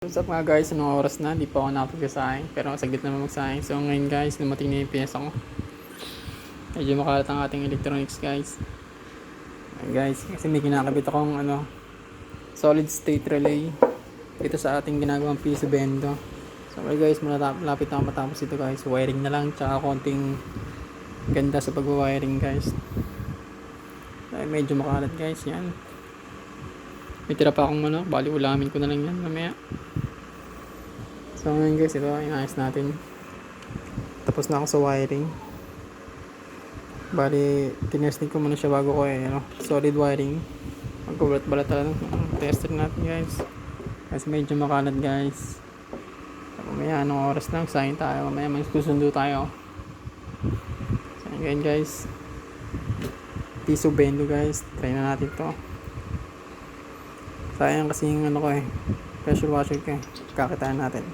What's up nga guys, anong oras na? Di pa ako nakapagsasaing pero saglit naman magsaing. So ngayon guys, dumating na yung pyesa ko. Medyo makalat ang ating electronics guys. Ayan guys, kasi may kinakabit akong solid state relay dito sa ating ginagawang piso bendo. So okay guys, malapit na ako matapos ito guys. Wiring na lang, tsaka konting ganda sa pag-wiring guys. Dahil medyo makalat guys, yan. May tira pa akong bali ulamin ko na lang yan mamaya. So ngayon guys, ito inayos natin. Tapos na ako sa wiring. Bali, tinesting ko muna siya bago ko solid wiring. Magkubalat-balat talaga tester natin guys. Kasi medyo makalat guys. So mamaya anong oras lang, sign tayo. Mamaya magsusundo tayo. So ngayon guys, piso bendo guys. Try na natin to. Sayang kasi yung pressure washer ko. Kakitaan natin.